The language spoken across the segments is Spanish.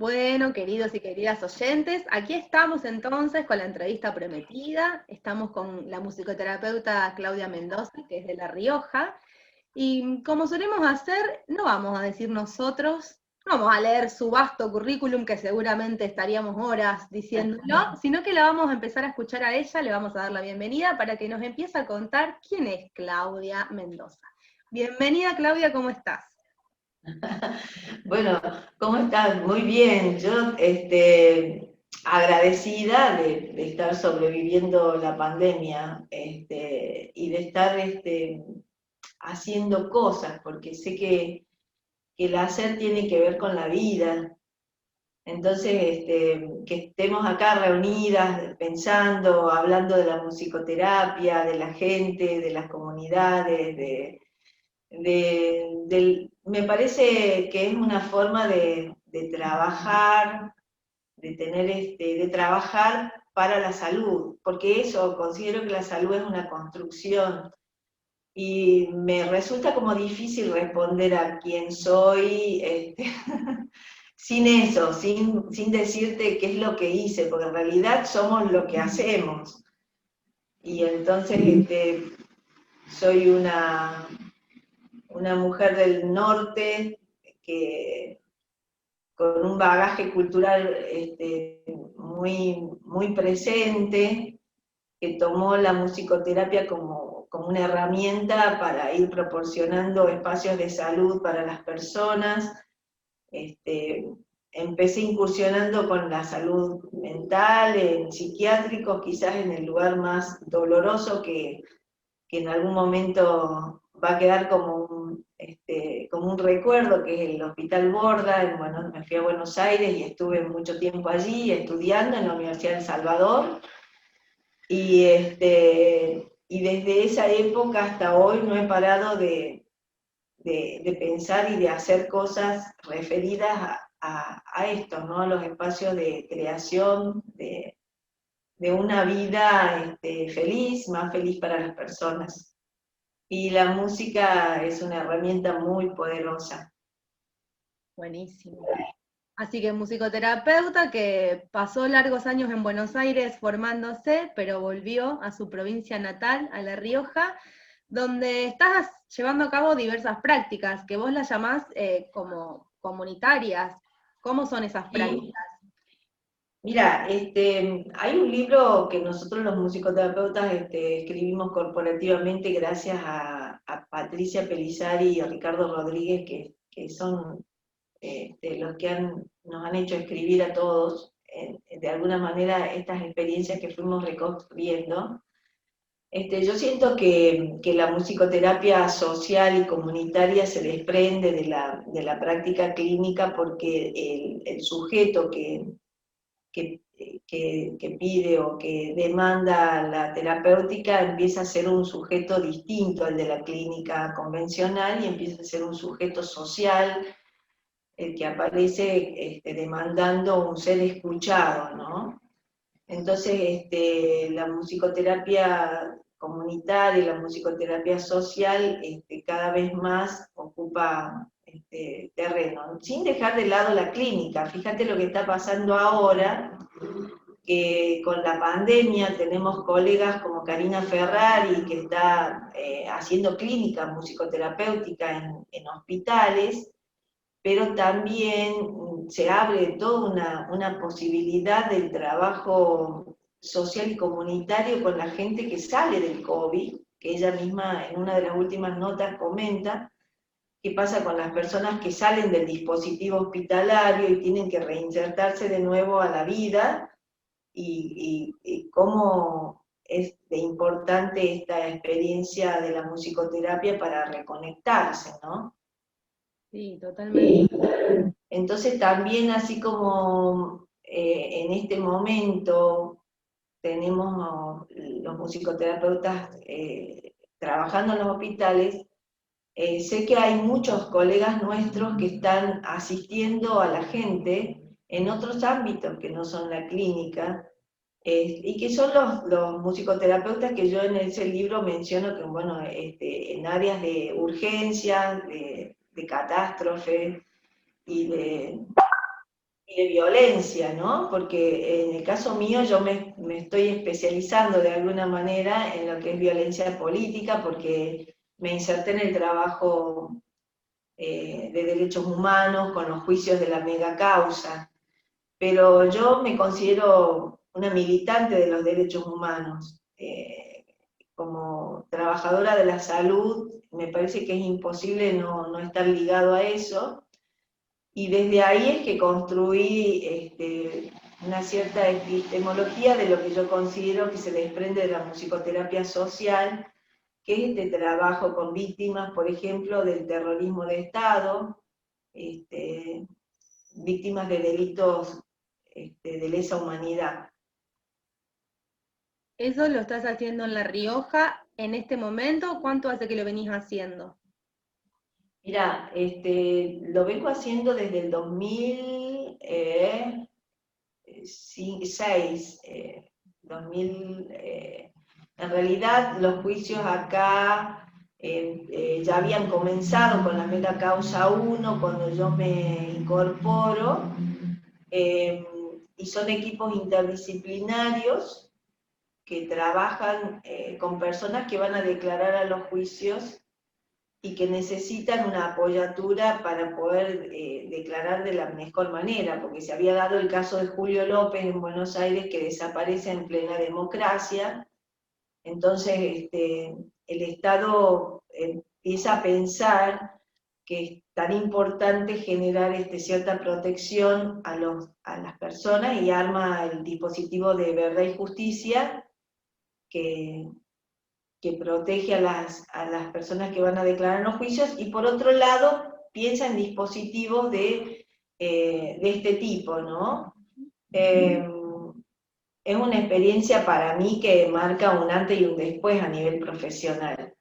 Bueno, queridos y queridas oyentes, aquí estamos entonces con la entrevista prometida. Estamos con la musicoterapeuta Claudia Mendoza, que es de La Rioja. Y como solemos hacer, no vamos a decir nosotros, no vamos a leer su vasto currículum, que seguramente estaríamos horas diciéndolo, sino que la vamos a empezar a escuchar a ella, le vamos a dar la bienvenida para que nos empiece a contar quién es Claudia Mendoza. Bienvenida, Claudia, ¿cómo estás? Bueno, ¿cómo estás? Muy bien. Yo, agradecida de estar sobreviviendo la pandemia, y de estar, haciendo cosas, porque sé que el hacer tiene que ver con la vida. Entonces, que estemos acá reunidas, pensando, hablando de la musicoterapia, de la gente, de las comunidades, me parece que es una forma de trabajar, de trabajar para la salud, porque eso, considero que la salud es una construcción y me resulta como difícil responder a quién soy, sin eso, sin decirte qué es lo que hice, porque en realidad somos lo que hacemos. Y entonces soy una mujer del norte que con un bagaje cultural muy presente, que tomó la musicoterapia como una herramienta para ir proporcionando espacios de salud para las personas. Empecé incursionando con la salud mental, en psiquiátricos, quizás en el lugar más doloroso que en algún momento va a quedar como un recuerdo, que es el Hospital Borda. Bueno, me fui a Buenos Aires y estuve mucho tiempo allí estudiando en la Universidad de El Salvador, y desde esa época hasta hoy no he parado de pensar y de hacer cosas referidas a esto, ¿no? A los espacios de creación de una vida feliz, más feliz para las personas. Y la música es una herramienta muy poderosa. Buenísimo. Así que musicoterapeuta que pasó largos años en Buenos Aires formándose, pero volvió a su provincia natal, a La Rioja, donde estás llevando a cabo diversas prácticas, que vos las llamás como comunitarias. ¿Cómo son esas Y prácticas? mira, hay un libro que nosotros los musicoterapeutas escribimos corporativamente gracias a Patricia Pelizari y a Ricardo Rodríguez, que son los que nos han hecho escribir a todos, de alguna manera, estas experiencias que fuimos reconstruyendo. Yo siento que la musicoterapia social y comunitaria se desprende de la práctica clínica, porque el sujeto que, que pide o que demanda la terapéutica empieza a ser un sujeto distinto al de la clínica convencional y empieza a ser un sujeto social, el que aparece demandando un ser escuchado, ¿no? Entonces, la musicoterapia comunitaria y la musicoterapia social cada vez más ocupa terreno, sin dejar de lado la clínica. Fíjate lo que está pasando ahora, que con la pandemia tenemos colegas como Karina Ferrari, que está haciendo clínica musicoterapéutica en hospitales, pero también se abre toda una posibilidad del trabajo social y comunitario con la gente que sale del COVID, que ella misma en una de las últimas notas comenta qué pasa con las personas que salen del dispositivo hospitalario y tienen que reinsertarse de nuevo a la vida, y cómo es de importante esta experiencia de la musicoterapia para reconectarse, ¿no? Sí, totalmente. Entonces también, así como en este momento tenemos los musicoterapeutas trabajando en los hospitales, sé que hay muchos colegas nuestros que están asistiendo a la gente en otros ámbitos que no son la clínica, y que son los musicoterapeutas que yo en ese libro menciono, que bueno, en áreas de urgencia, de catástrofe y y de violencia, ¿no? Porque en el caso mío yo me estoy especializando de alguna manera en lo que es violencia política, porque me inserté en el trabajo de derechos humanos con los juicios de la mega causa, pero yo me considero una militante de los derechos humanos. Como trabajadora de la salud, me parece que es imposible no estar ligado a eso, y desde ahí es que construí una cierta epistemología de lo que yo considero que se desprende de la musicoterapia social, que es este trabajo con víctimas, por ejemplo, del terrorismo de Estado, este, víctimas de delitos de lesa humanidad. ¿Eso lo estás haciendo en La Rioja en este momento? ¿Cuánto hace que lo venís haciendo? Mira, lo vengo haciendo desde el 2006, 2000, en realidad los juicios acá ya habían comenzado con la mega causa 1 cuando yo me incorporo, eh, y son equipos interdisciplinarios que trabajan con personas que van a declarar a los juicios y que necesitan una apoyatura para poder declarar de la mejor manera, porque se había dado el caso de Julio López en Buenos Aires, que desaparece en plena democracia. Entonces el Estado empieza a pensar que es tan importante generar cierta protección a las personas, y arma el dispositivo de verdad y justicia, que, que protege a las personas que van a declarar en los juicios, y por otro lado piensa en dispositivos de este tipo, ¿no? Es una experiencia para mí que marca un antes y un después a nivel profesional.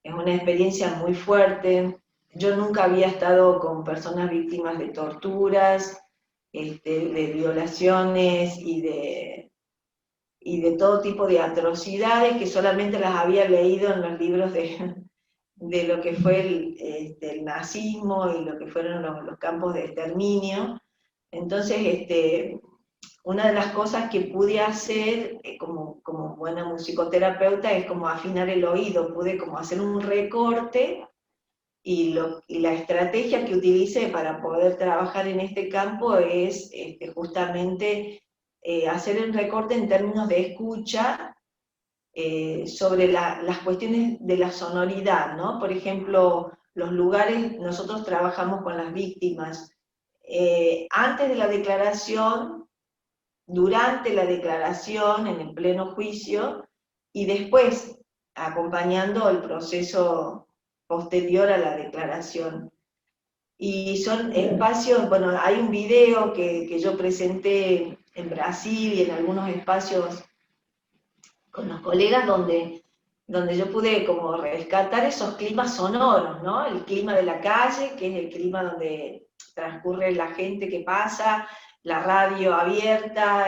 Es una experiencia muy fuerte. Yo nunca había estado con personas víctimas de torturas, de violaciones y de todo tipo de atrocidades, que solamente las había leído en los libros de lo que fue el nazismo y lo que fueron los campos de exterminio. Entonces, una de las cosas que pude hacer como buena musicoterapeuta es como afinar el oído, pude como hacer un recorte, y la estrategia que utilicé para poder trabajar en este campo es justamente hacer el recorte en términos de escucha, sobre las cuestiones de la sonoridad, ¿no? Por ejemplo, los lugares, nosotros trabajamos con las víctimas antes de la declaración, durante la declaración, en el pleno juicio, y después acompañando el proceso posterior a la declaración. Y son espacios, bueno, hay un video que yo presenté en Brasil y en algunos espacios con los colegas donde yo pude como rescatar esos climas sonoros, ¿no? El clima de la calle, que es el clima donde transcurre la gente que pasa, la radio abierta,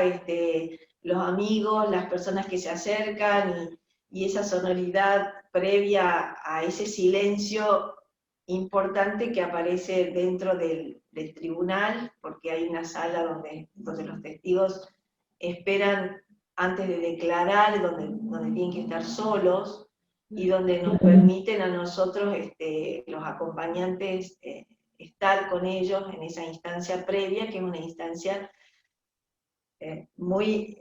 los amigos, las personas que se acercan, y esa sonoridad previa a ese silencio importante que aparece dentro del tribunal, porque hay una sala donde los testigos esperan antes de declarar, donde tienen que estar solos, y donde nos permiten a nosotros, los acompañantes, estar con ellos en esa instancia previa, que es una instancia muy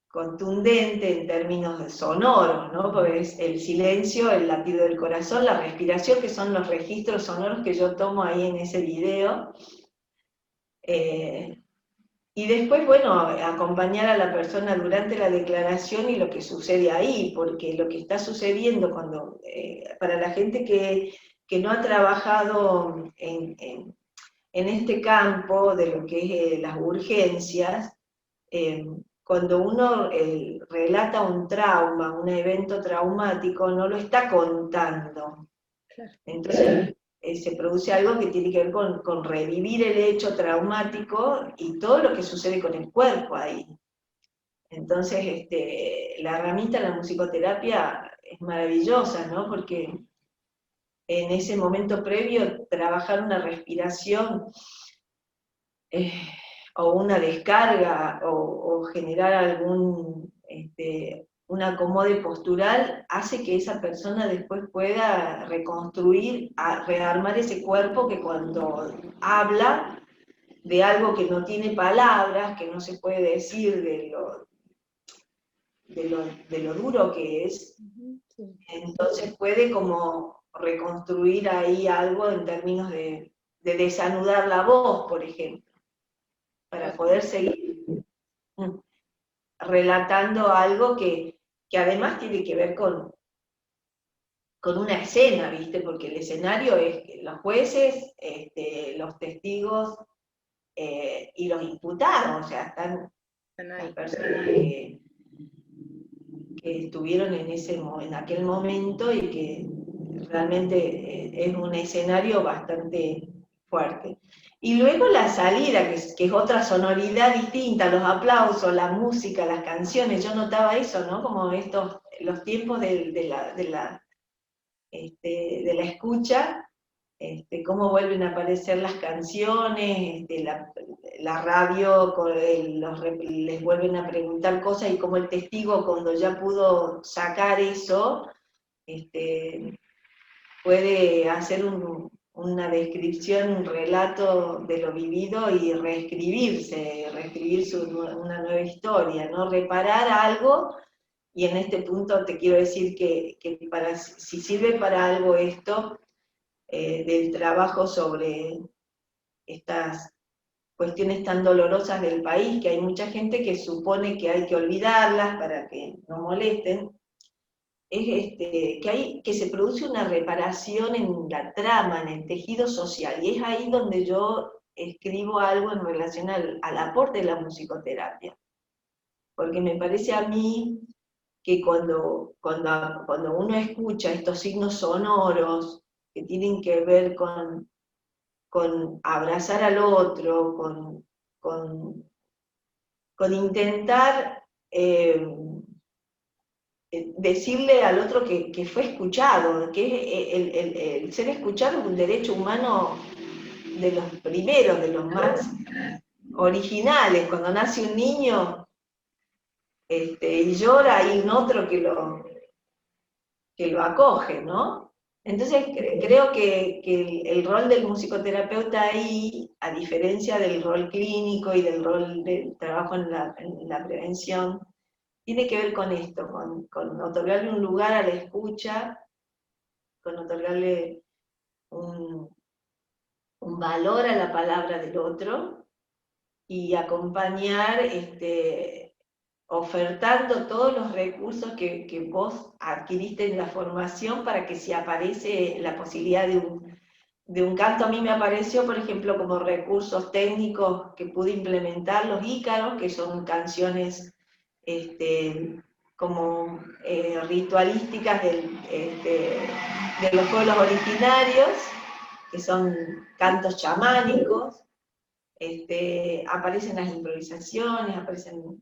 contundente en términos sonoros, ¿no? Porque es el silencio, el latido del corazón, la respiración, que son los registros sonoros que yo tomo ahí en ese video. Y después, bueno, acompañar a la persona durante la declaración y lo que sucede ahí, porque lo que está sucediendo para la gente que no ha trabajado en este campo de lo que es las urgencias, cuando uno relata un trauma, un evento traumático, no lo está contando. Entonces se produce algo que tiene que ver con revivir el hecho traumático y todo lo que sucede con el cuerpo ahí. Entonces la herramienta de la musicoterapia es maravillosa, ¿no? Porque en ese momento previo trabajar una respiración eh, o una descarga o generar algún un acomode postural, hace que esa persona después pueda reconstruir, rearmar ese cuerpo que cuando habla de algo que no tiene palabras, que no se puede decir de lo duro que es, Sí. entonces puede como reconstruir ahí algo en términos de desanudar la voz, por ejemplo, para poder seguir relatando algo que además tiene que ver con una escena, ¿viste? Porque el escenario es que los jueces, los testigos y los imputados, o sea, están Están las ahí. personas que estuvieron en aquel momento y que realmente es un escenario bastante fuerte. Y luego la salida, que es otra sonoridad distinta, los aplausos, la música, las canciones, yo notaba eso, ¿no? Como los tiempos de la escucha, cómo vuelven a aparecer las canciones, la radio les vuelven a preguntar cosas y como el testigo cuando ya pudo sacar eso, este, puede hacer una descripción, un relato de lo vivido y reescribir una nueva historia, ¿no? Reparar algo. Y en este punto te quiero decir que si sirve para algo esto, del trabajo sobre estas cuestiones tan dolorosas del país, que hay mucha gente que supone que hay que olvidarlas para que no molesten, es que se produce una reparación en la trama, en el tejido social, y es ahí donde yo escribo algo en relación al aporte de la musicoterapia, porque me parece a mí que cuando uno escucha estos signos sonoros que tienen que ver con abrazar al otro, con, con intentar decirle al otro que fue escuchado, que el ser escuchado es un derecho humano de los primeros, de los más originales. Cuando nace un niño y llora, hay un otro que lo acoge, ¿no? Entonces creo que el rol del musicoterapeuta ahí, a diferencia del rol clínico y del rol del trabajo en la prevención, tiene que ver con esto, con otorgarle un lugar a la escucha, con otorgarle un, un valor a la palabra del otro y acompañar ofertando todos los recursos que vos adquiriste en la formación para que si aparece la posibilidad de un canto, a mí me apareció, por ejemplo, como recursos técnicos que pude implementar los ícaros, que son canciones como ritualísticas de los pueblos originarios, que son cantos chamánicos, aparecen las improvisaciones, aparecen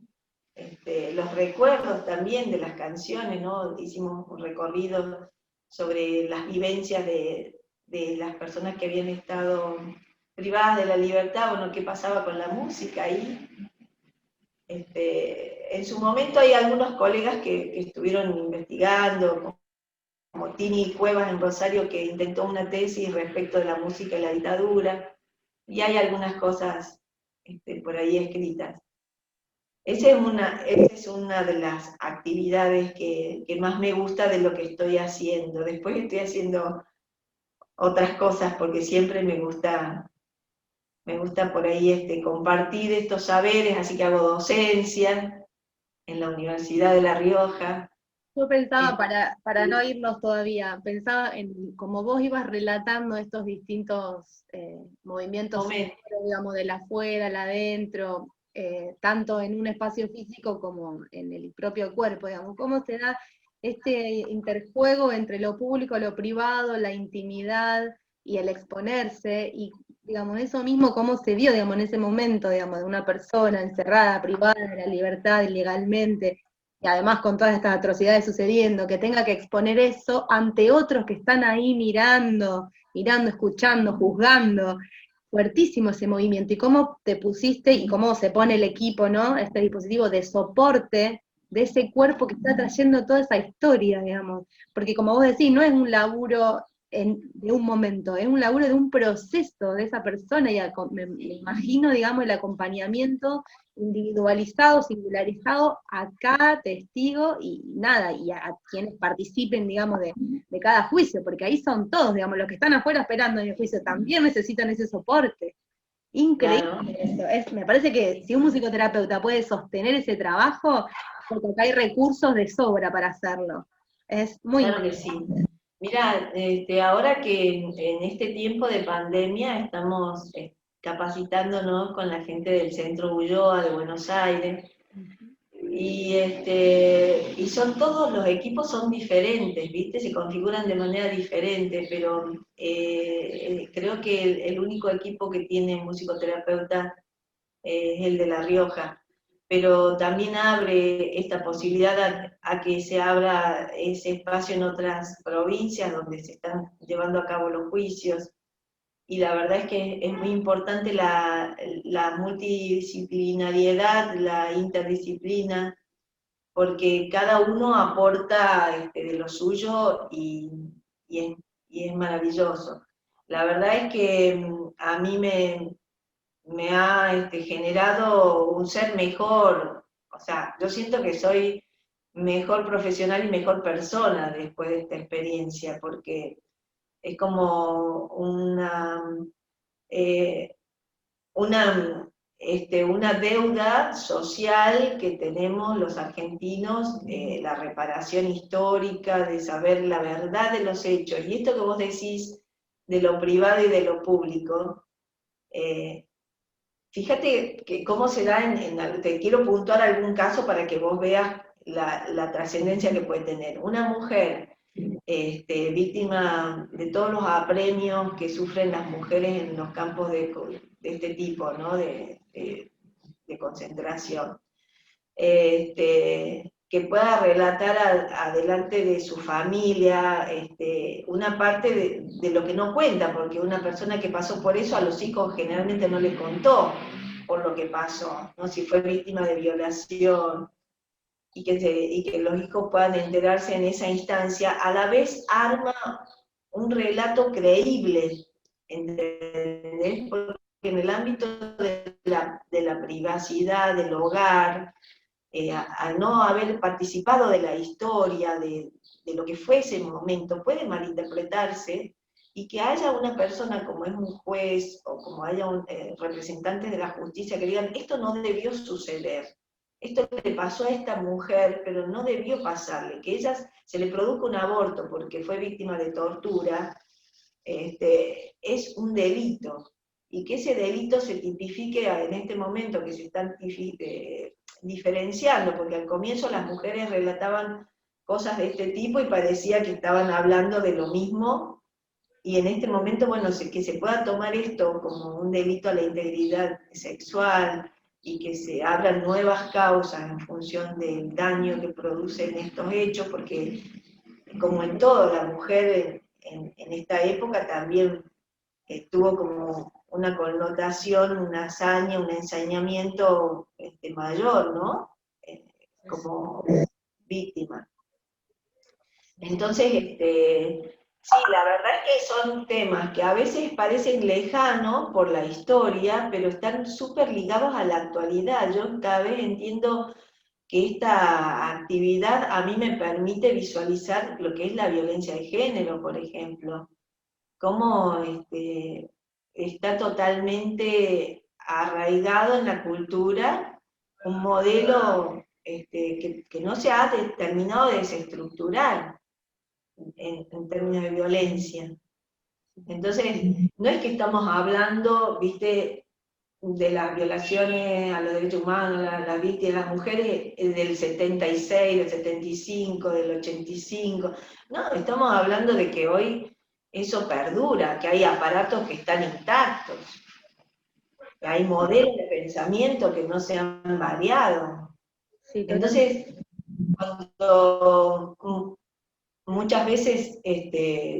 los recuerdos también de las canciones, ¿no? Hicimos un recorrido sobre las vivencias de las personas que habían estado privadas de la libertad, bueno, qué pasaba con la música ahí. En su momento hay algunos colegas que estuvieron investigando, como Tini Cuevas en Rosario, que intentó una tesis respecto de la música y la dictadura, y hay algunas cosas por ahí escritas. Esa es una de las actividades que más me gusta de lo que estoy haciendo. Después estoy haciendo otras cosas porque siempre me gusta por ahí compartir estos saberes, así que hago docencia en la Universidad de La Rioja. Yo pensaba, para no irnos todavía, pensaba en cómo vos ibas relatando estos distintos movimientos, Momento. digamos, del afuera, al adentro, tanto en un espacio físico como en el propio cuerpo, digamos, cómo se da este interjuego entre lo público, lo privado, la intimidad y el exponerse, y digamos, eso mismo cómo se vio, digamos, en ese momento, digamos, de una persona encerrada, privada de la libertad ilegalmente, y además con todas estas atrocidades sucediendo, que tenga que exponer eso ante otros que están ahí mirando, escuchando, juzgando. fuertísimo ese movimiento, y cómo te pusiste, y cómo se pone el equipo, ¿no? Este dispositivo de soporte de ese cuerpo que está trayendo toda esa historia, digamos. Porque como vos decís, no es un laburo de un momento, es un laburo de un proceso de esa persona, y me imagino, digamos, el acompañamiento individualizado, singularizado a cada testigo y nada, y a quienes participen, digamos, de cada juicio, porque ahí son todos, digamos, los que están afuera esperando en el juicio también necesitan ese soporte. Increíble Claro, eso. Me parece que si un musicoterapeuta puede sostener ese trabajo, porque acá hay recursos de sobra para hacerlo. Es muy claro que interesante. sí. Mira, ahora que en este tiempo de pandemia estamos capacitándonos con la gente del Centro Ulloa de Buenos Aires, y son todos los equipos son diferentes, ¿viste? Se configuran de manera diferente, pero creo que el único equipo que tiene musicoterapeuta es el de La Rioja, pero también abre esta posibilidad a que se abra ese espacio en otras provincias donde se están llevando a cabo los juicios. Y la verdad es que es muy importante la multidisciplinariedad, la interdisciplina, porque cada uno aporta de lo suyo y es, y es maravilloso. La verdad es que a mí me ha generado un ser mejor, o sea, yo siento que soy mejor profesional y mejor persona después de esta experiencia, porque es como eh, una, una deuda social que tenemos los argentinos, la reparación histórica, de saber la verdad de los hechos. Y esto que vos decís de lo privado y de lo público, eh, fíjate que cómo se da te quiero puntuar algún caso para que vos veas la trascendencia que puede tener. Una mujer víctima de todos los apremios que sufren las mujeres en los campos de este tipo, ¿no? De concentración. Que pueda relatar adelante de su familia una parte de lo que no cuenta, porque una persona que pasó por eso a los hijos generalmente no les contó por lo que pasó, ¿no? Si fue víctima de violación, y que los hijos puedan enterarse en esa instancia, a la vez arma un relato creíble, ¿entendés? Porque en el ámbito de la privacidad, del hogar, al no haber participado de la historia, de lo que fue ese momento, puede malinterpretarse, y que haya una persona como es un juez o como haya representantes de la justicia que digan, esto no debió suceder, esto le pasó a esta mujer, pero no debió pasarle, que ella se le produjo un aborto porque fue víctima de tortura, es un delito, y que ese delito se tipifique en este momento que se están diferenciando, porque al comienzo las mujeres relataban cosas de este tipo y parecía que estaban hablando de lo mismo, y en este momento, bueno, que se pueda tomar esto como un delito a la integridad sexual y que se abran nuevas causas en función del daño que producen estos hechos, porque como en todo, la mujer en esta época también tuvo como una connotación, una hazaña, un ensañamiento mayor, ¿no? Como víctima. Entonces, sí, la verdad es que son temas que a veces parecen lejanos por la historia, pero están súper ligados a la actualidad. Yo cada vez entiendo que esta actividad a mí me permite visualizar lo que es la violencia de género, por ejemplo, cómo está totalmente arraigado en la cultura un modelo que no se ha terminado de desestructurar en términos de violencia. Entonces, no es que estamos hablando, viste, de las violaciones a los derechos humanos, las víctimas, las mujeres del 76, del 75, del 85. No, estamos hablando de que hoy eso perdura, que hay aparatos que están intactos, que hay modelos de pensamiento que no se han variado. Sí, totalmente. Entonces, cuando muchas veces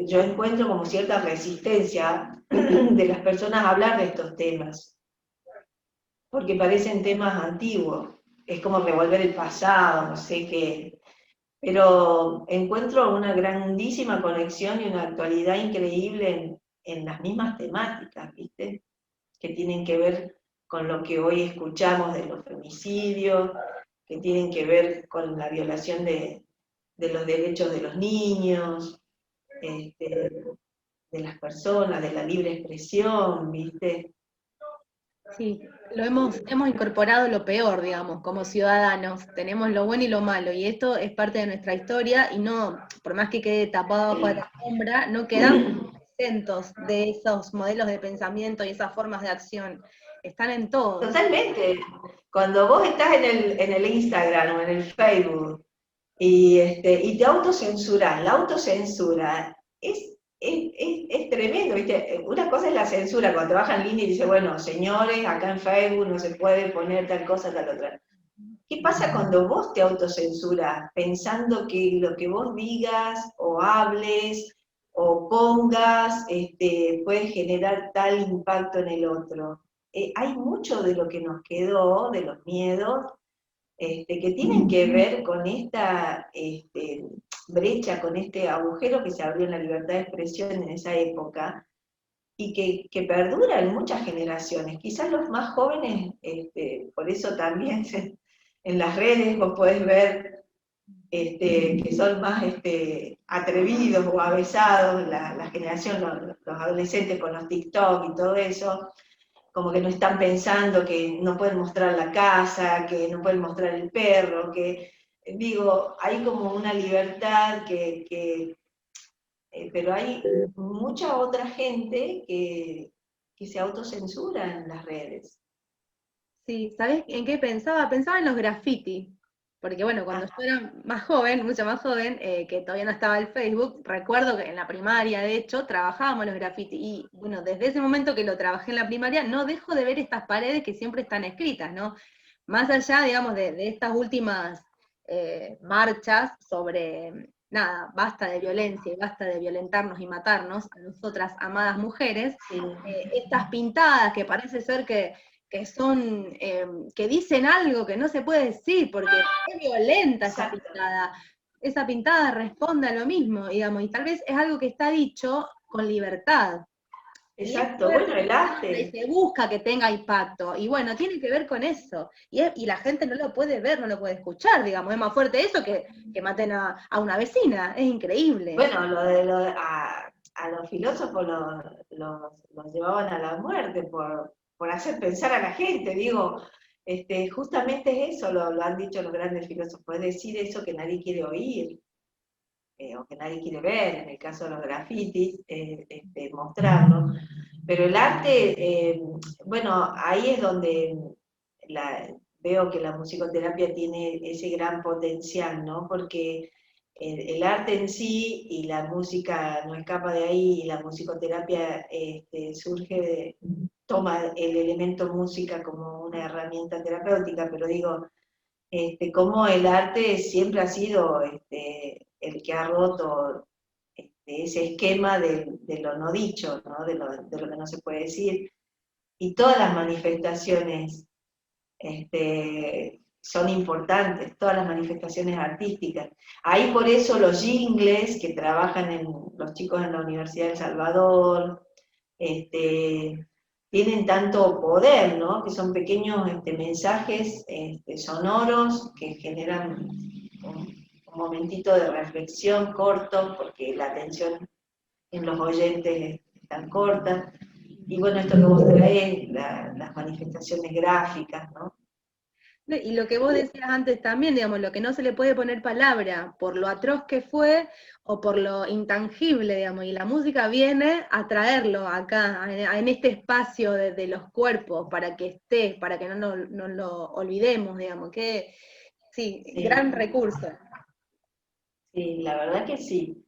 yo encuentro como cierta resistencia de las personas a hablar de estos temas, porque parecen temas antiguos, es como revolver el pasado, no sé qué, pero encuentro una grandísima conexión y una actualidad increíble en las mismas temáticas, ¿viste? Que tienen que ver con lo que hoy escuchamos de los femicidios, que tienen que ver con la violación de los derechos de los niños, de las personas, de la libre expresión, ¿viste? Sí, hemos incorporado lo peor, digamos, como ciudadanos. Tenemos lo bueno y lo malo, y esto es parte de nuestra historia, y no, por más que quede tapado bajo la alfombra, no quedamos exentos de esos modelos de pensamiento y esas formas de acción. Están en todos. Totalmente. Cuando vos estás en el Instagram o en el Facebook y te autocensurás, la autocensura es tremendo, ¿viste? Una cosa es la censura, cuando te bajan línea y dice, bueno, señores, acá en Facebook no se puede poner tal cosa, tal otra. ¿Qué pasa cuando vos te autocensurás pensando que lo que vos digas o hables o pongas puede generar tal impacto en el otro? Hay mucho de lo que nos quedó, de los miedos, que tienen que ver con esta brecha, con este agujero que se abrió en la libertad de expresión en esa época y que perdura en muchas generaciones. Quizás los más jóvenes, por eso también en las redes vos podés ver que son más atrevidos o avesados, la generación, los adolescentes con los TikTok y todo eso, como que no están pensando que no pueden mostrar la casa, que no pueden mostrar el perro, que digo, hay como una libertad pero hay mucha otra gente que se autocensura en las redes. Sí, ¿sabés en qué pensaba? Pensaba en los graffiti. Porque bueno, cuando Ah, yo era más joven, mucho más joven, que todavía no estaba el Facebook, recuerdo que en la primaria, de hecho, trabajábamos los graffiti. Y bueno, desde ese momento que lo trabajé en la primaria, no dejo de ver estas paredes que siempre están escritas, ¿no? Más allá, digamos, de estas últimas marchas sobre, nada, basta de violencia y basta de violentarnos y matarnos a nosotras amadas mujeres, sí. estas pintadas que parece ser que son, que dicen algo que no se puede decir, porque es violenta Exacto, esa pintada responde a lo mismo, digamos, y tal vez es algo que está dicho con libertad, y es exacto. Bueno, fuerte, el y arte, se busca que tenga impacto, y bueno, tiene que ver con eso, y la gente no lo puede ver, no lo puede escuchar, digamos, es más fuerte eso que maten a una vecina, es increíble. bueno, a los filósofos los llevaban a la muerte por hacer pensar a la gente, digo, justamente es eso, lo han dicho los grandes filósofos, es decir eso que nadie quiere oír, o que nadie quiere ver, en el caso de los grafitis, mostrarlo. Pero el arte, bueno, ahí es donde veo que la musicoterapia tiene ese gran potencial, ¿no? Porque el arte en sí y la música no escapa de ahí, y la musicoterapia toma el elemento música como una herramienta terapéutica, pero digo, cómo el arte siempre ha sido el que ha roto ese esquema de lo no dicho, ¿no? De lo que no se puede decir. Y todas las manifestaciones son importantes, todas las manifestaciones artísticas. Ahí por eso los jingles que trabajan los chicos en la Universidad de El Salvador, tienen tanto poder, ¿no? Que son pequeños mensajes sonoros que generan un momentito de reflexión corto, porque la atención en los oyentes es tan corta. Y bueno, esto que vos traés, las manifestaciones gráficas, ¿no? Y lo que vos decías antes también, digamos, lo que no se le puede poner palabra por lo atroz que fue o por lo intangible, digamos, y la música viene a traerlo acá, en este espacio de los cuerpos, para que esté, para que no lo olvidemos, digamos, que sí, Sí, gran recurso. sí, la verdad que sí.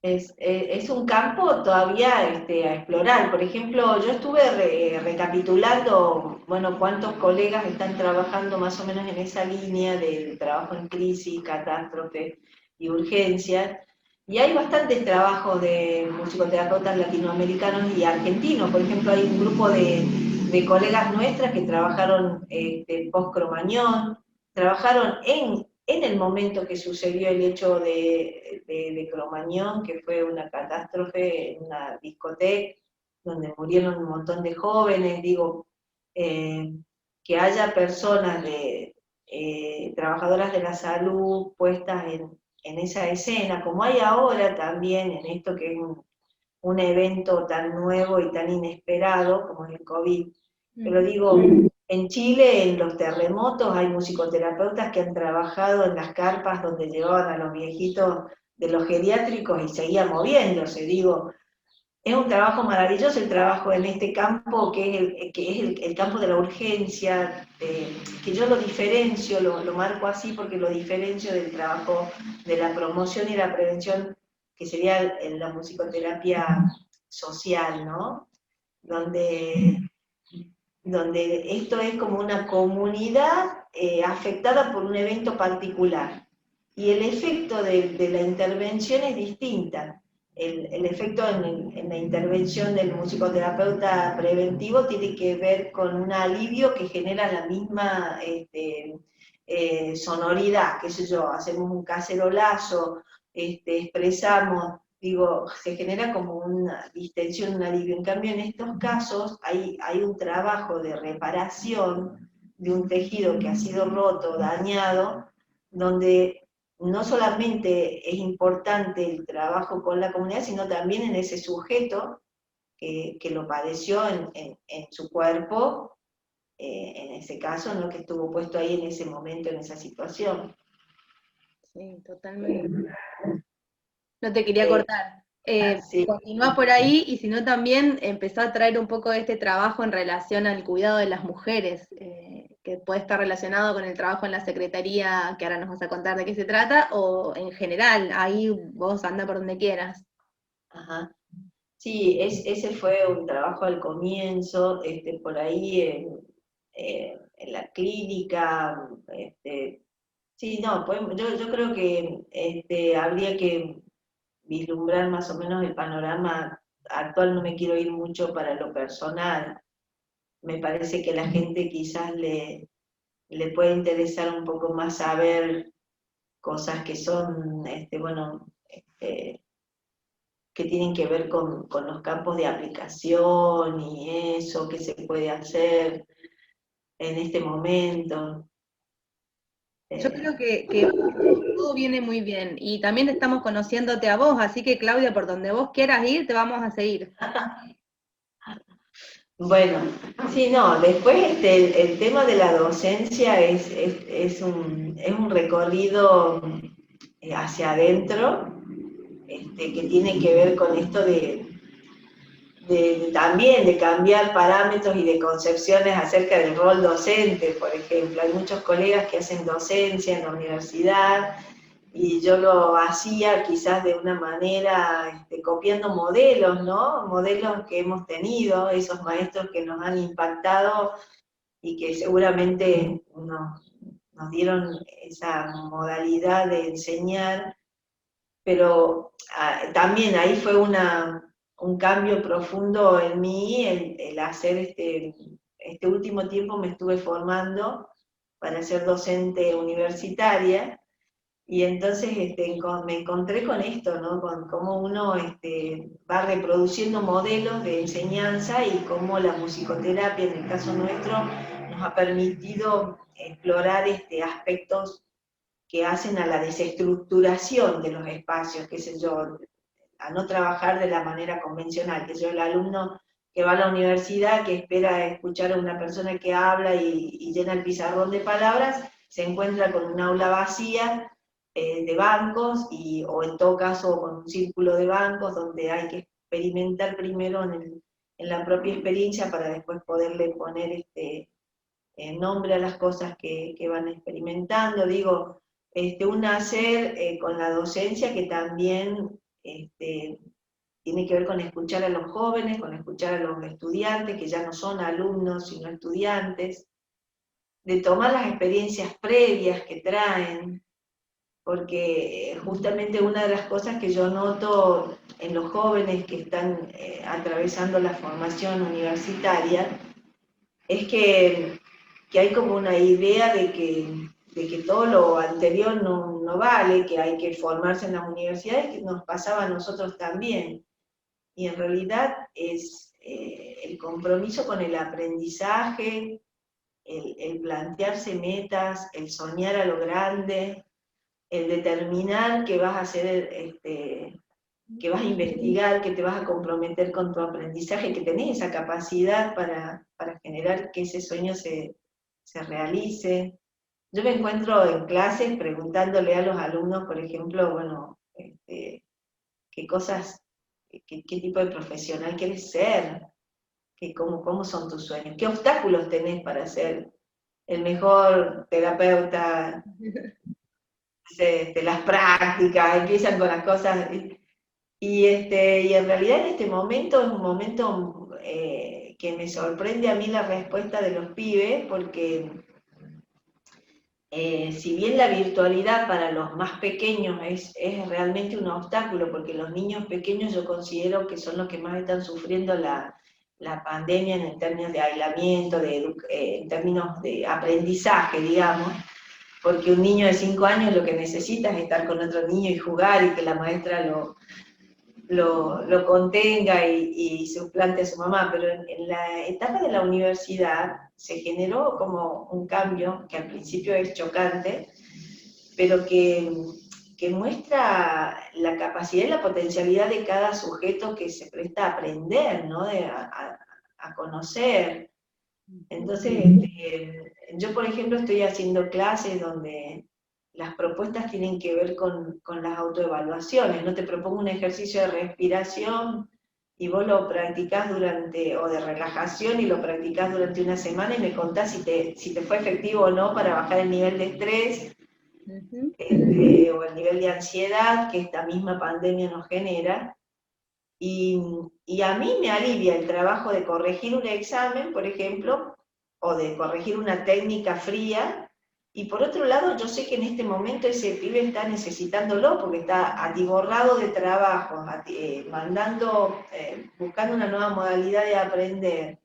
Es un campo todavía a explorar. Por ejemplo, yo estuve recapitulando, bueno, cuántos colegas están trabajando más o menos en esa línea de trabajo en crisis, catástrofe y urgencia. Y hay bastantes trabajos de musicoterapeutas latinoamericanos y argentinos. Por ejemplo, hay un grupo de colegas nuestras que trabajaron post-Cromañón, trabajaron en el momento que sucedió el hecho de Cromañón, que fue una catástrofe en una discoteca, donde murieron un montón de jóvenes. Digo, eh, que haya personas trabajadoras de la salud puestas en esa escena, como hay ahora también en esto que es un evento tan nuevo y tan inesperado como es el COVID. Pero digo, en Chile, en los terremotos, hay musicoterapeutas que han trabajado en las carpas donde llevaban a los viejitos de los geriátricos y seguían moviéndose. Digo, es un trabajo maravilloso el trabajo en este campo, que es el campo de la urgencia, que yo lo diferencio, lo marco así porque lo diferencio del trabajo de la promoción y la prevención, que sería la musicoterapia social, ¿no? Donde, donde esto es como una comunidad afectada por un evento particular. Y el efecto de la intervención es distinta. El efecto en la intervención del musicoterapeuta preventivo tiene que ver con un alivio que genera la misma sonoridad, qué sé yo, hacemos un cacerolazo, expresamos, digo, se genera como una distensión, un alivio. En cambio, en estos casos hay un trabajo de reparación de un tejido que ha sido roto, dañado, donde no solamente es importante el trabajo con la comunidad, sino también en ese sujeto que lo padeció en su cuerpo, en ese caso, ¿no? Que estuvo puesto ahí en ese momento, en esa situación. Sí, totalmente. No te quería Eh, cortar. sí. Continúa por ahí y si no también empezó a traer un poco de este trabajo en relación al cuidado de las mujeres, que puede estar relacionado con el trabajo en la secretaría, que ahora nos vas a contar de qué se trata, o en general, ahí vos anda por donde quieras. Ajá. Sí, ese fue un trabajo al comienzo, por ahí en la clínica. Sí, no, pues, yo creo que habría que vislumbrar más o menos el panorama actual. No me quiero ir mucho para lo personal. Me parece que a la gente quizás le puede interesar un poco más saber cosas que son, bueno, que tienen que ver con los campos de aplicación y eso, qué se puede hacer en este momento. Yo Eh, creo que todo viene muy bien y también estamos conociéndote a vos, así que Claudia, por donde vos quieras ir, te vamos a seguir. bueno, sí, no, después el tema de la docencia es un recorrido hacia adentro, que tiene que ver con esto también de cambiar parámetros y de concepciones acerca del rol docente. Por ejemplo, hay muchos colegas que hacen docencia en la universidad y yo lo hacía quizás de una manera copiando modelos, ¿no? Modelos que hemos tenido, esos maestros que nos han impactado y que seguramente nos dieron esa modalidad de enseñar, pero también ahí fue un cambio profundo en mí, el hacer este último tiempo me estuve formando para ser docente universitaria, y entonces me encontré con esto, ¿no? Con cómo uno va reproduciendo modelos de enseñanza y cómo la musicoterapia, en el caso nuestro, nos ha permitido explorar aspectos que hacen a la desestructuración de los espacios, qué sé yo, a no trabajar de la manera convencional, que yo el alumno que va a la universidad, que espera escuchar a una persona que habla y llena el pizarrón de palabras, se encuentra con un aula vacía de bancos, o en todo caso con un círculo de bancos donde hay que experimentar primero en la propia experiencia para después poderle poner nombre a las cosas que van experimentando. Digo, un hacer con la docencia que también tiene que ver con escuchar a los jóvenes, con escuchar a los estudiantes, que ya no son alumnos, sino estudiantes, de tomar las experiencias previas que traen, porque justamente una de las cosas que yo noto en los jóvenes que están atravesando la formación universitaria es que hay como una idea de que todo lo anterior no vale, que hay que formarse en las universidades, que nos pasaba a nosotros también. Y en realidad es el compromiso con el aprendizaje, el plantearse metas, el soñar a lo grande, el determinar que vas a hacer, que vas a investigar, que te vas a comprometer con tu aprendizaje, que tenés esa capacidad para generar que ese sueño se realice. Yo me encuentro en clases preguntándole a los alumnos, por ejemplo, bueno, qué cosas, qué tipo de profesional quieres ser, cómo son tus sueños, qué obstáculos tenés para ser el mejor terapeuta de las prácticas, empiezan con las cosas. Y en realidad en este momento es un momento que me sorprende a mí la respuesta de los pibes, porque si bien la virtualidad para los más pequeños es realmente un obstáculo, porque los niños pequeños yo considero que son los que más están sufriendo la pandemia en términos de aislamiento, en términos de aprendizaje, digamos, porque un niño de 5 años lo que necesita es estar con otro niño y jugar y que la maestra lo contenga y suplante a su mamá, pero en la etapa de la universidad se generó como un cambio que al principio es chocante, pero que muestra la capacidad y la potencialidad de cada sujeto que se presta a aprender, ¿no? A conocer. Entonces, yo por ejemplo estoy haciendo clases donde las propuestas tienen que ver con las autoevaluaciones, no te propongo un ejercicio de respiración y vos lo practicás o de relajación y lo practicás durante una semana y me contás si te fue efectivo o no para bajar el nivel de estrés o el nivel de ansiedad que esta misma pandemia nos genera. Y a mí me alivia el trabajo de corregir un examen, por ejemplo, o de corregir una técnica fría, y por otro lado yo sé que en este momento ese pibe está necesitándolo porque está atiborrado de trabajo, buscando una nueva modalidad de aprender.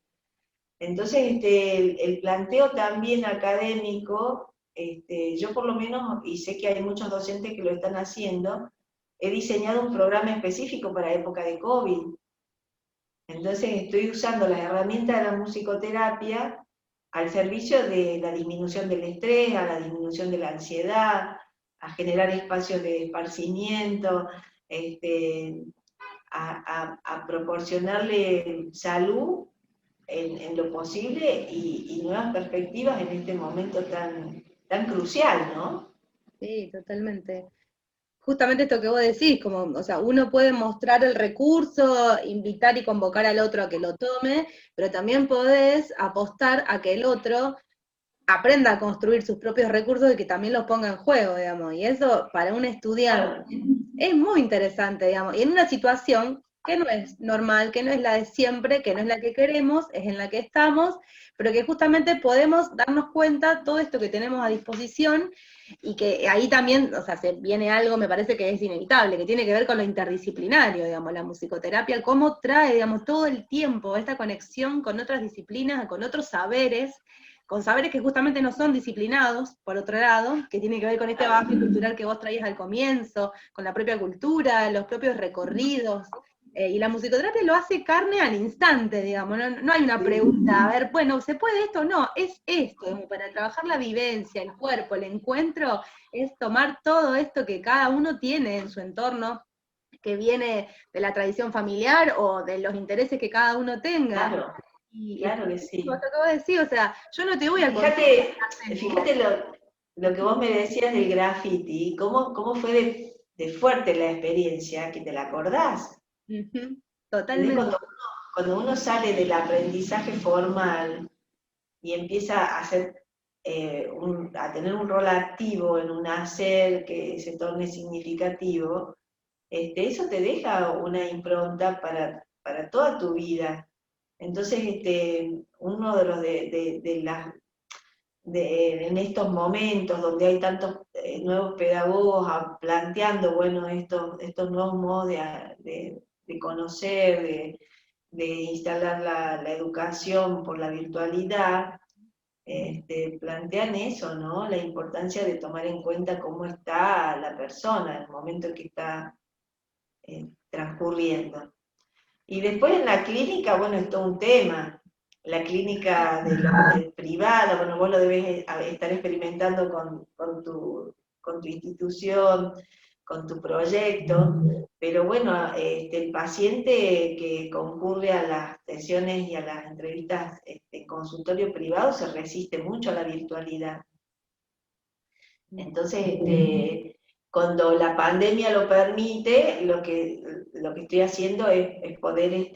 Entonces el planteo también académico, yo por lo menos, y sé que hay muchos docentes que lo están haciendo, he diseñado un programa específico para época de COVID. Entonces estoy usando las herramientas de la musicoterapia al servicio de la disminución del estrés, a la disminución de la ansiedad, a generar espacios de esparcimiento, a proporcionarle salud en lo posible y nuevas perspectivas en este momento tan crucial, ¿no? Sí, totalmente. Justamente esto que vos decís, como, o sea, uno puede mostrar el recurso, invitar y convocar al otro a que lo tome, pero también podés apostar a que el otro aprenda a construir sus propios recursos y que también los ponga en juego, digamos. Y eso para un estudiante es muy interesante, digamos. Y en una situación que no es normal, que no es la de siempre, que no es la que queremos, es en la que estamos, pero que justamente podemos darnos cuenta todo esto que tenemos a disposición y que ahí también, o sea, se viene algo, me parece que es inevitable, que tiene que ver con lo interdisciplinario, digamos, la musicoterapia, cómo trae, digamos, todo el tiempo esta conexión con otras disciplinas, con otros saberes, con saberes que justamente no son disciplinados, por otro lado, que tiene que ver con este bagaje cultural que vos traías al comienzo, con la propia cultura, los propios recorridos, y la musicoterapia lo hace carne al instante, digamos, no hay una pregunta, a ver, bueno, ¿se puede esto? No, es esto, como para trabajar la vivencia, el cuerpo, el encuentro, es tomar todo esto que cada uno tiene en su entorno, que viene de la tradición familiar o de los intereses que cada uno tenga. Claro, Y claro que sí. lo que acabo de decir, o sea, yo no te voy a contar. Fíjate lo que vos me decías del graffiti, cómo fue de fuerte la experiencia, que te la acordás. ¿Entendés? Totalmente. Cuando uno sale del aprendizaje formal y empieza a hacer, a tener un rol activo en un hacer que se torne significativo, eso te deja una impronta para toda tu vida. Entonces, uno de en estos momentos donde hay tantos nuevos pedagogos planteando, bueno, estos nuevos modos de conocer, de instalar la educación por la virtualidad, plantean eso, ¿no? La importancia de tomar en cuenta cómo está la persona en el momento que está transcurriendo. Y después en la clínica, bueno, es todo un tema. La clínica privada, bueno, vos lo debes estar experimentando con tu institución, con tu proyecto, pero bueno, el paciente que concurre a las sesiones y a las entrevistas en consultorio privado se resiste mucho a la virtualidad. Entonces, cuando la pandemia lo permite, lo que estoy haciendo es poder